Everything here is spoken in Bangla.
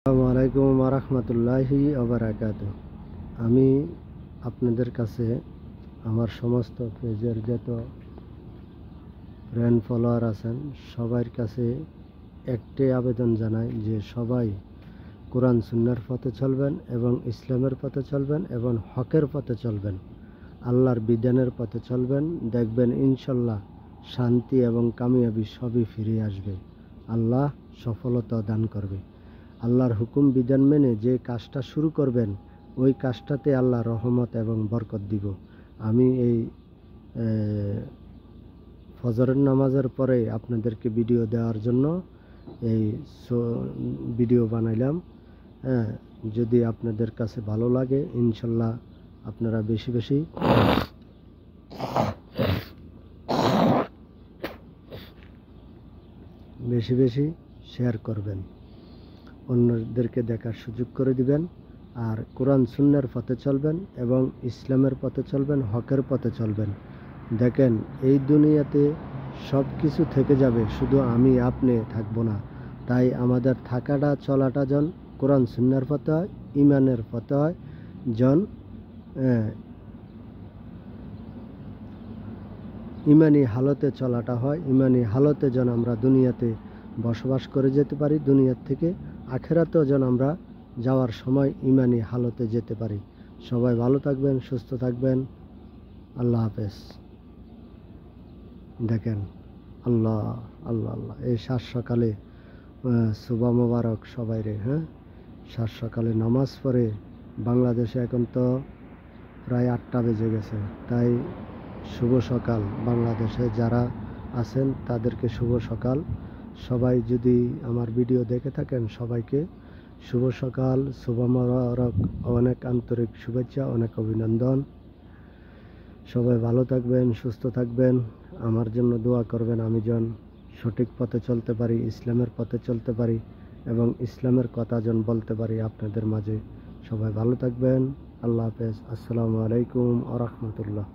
আসসালামু আলাইকুম ওয়া রাহমাতুল্লাহি ওয়া বারাকাতুহু। আমি আপনাদের কাছে আমার সমস্ত পেজের যত ফ্রেন্ড ফলোয়ার আছেন সবার কাছে একটাই আবেদন জানাই যে সবাই কোরআন সুন্নাহর পথে চলবেন এবং ইসলামের পথে চলবেন এবং হকের পথে চলবেন, আল্লাহর বিধানের পথে চলবেন। দেখবেন ইনশাল্লাহ শান্তি এবং কামিয়াবি সবই ফিরে আসবে। আল্লাহ সফলতা দান করবে। আল্লাহর হুকুম বিধান মেনে যে কাজটা শুরু করবেন ওই কাজটাতে আল্লাহ রহমত এবং বরকত দিব। আমি এই ফজরের নামাজের পরে আপনাদেরকে ভিডিও দেওয়ার জন্য এই ভিডিও বানাইলাম। যদি আপনাদের কাছে ভালো লাগে ইনশাল্লাহ আপনারা বেশি বেশি শেয়ার করবেন, অন্যদেরকে দেখার সুযোগ করে দিবেন। আর কোরআন সুন্নাহর পথে চলবেন এবং ইসলামের পথে চলবেন, হকের পথে চলবেন। দেখেন এই দুনিয়াতে সব কিছু থেকে যাবে, শুধু আমি আপনি থাকবো না। তাই আমাদের থাকাটা চলাটা যেন কোরআন সুন্নাহর পথে হয়, ইমানের পথে হয়, যেন ইমানি হালতে চলাটা হয়। ইমানি হালতে যেন আমরা দুনিয়াতে বসবাস করে যেতে পারি, দুনিয়ার থেকে আখেরাতেও যেন আমরা যাওয়ার সময় ইমানি হালতে যেতে পারি। সবাই ভালো থাকবেন, সুস্থ থাকবেন। আল্লাহ হাফেজ। দেখেন আল্লাহ আল্লাহ আল্লাহ, এই সাত সকালে সুবা মোবারক সবাই রে। সাত সকালে নামাজ পড়ে বাংলাদেশে এখন তো প্রায় 8টা বেজে গেছে। তাই শুভ সকাল বাংলাদেশে যারা আছেন তাদেরকে শুভ সকাল। সবাই যদি আমার ভিডিও দেখে থাকেন সবাইকে শুভ সকাল, শুভ মোবারক, অনেক আন্তরিক শুভেচ্ছা, অনেক অভিনন্দন। সবাই ভালো থাকবেন, সুস্থ থাকবেন, আমার জন্য দোয়া করবেন। আমি যেন সঠিক পথে চলতে পারি, ইসলামের পথে চলতে পারি এবং ইসলামের কথা যেন বলতে পারি আপনাদের মাঝে। সবাই ভালো থাকবেন। আল্লাহ হাফেজ। আসসালামু আলাইকুম ওয়া রাহমাতুল্লাহ।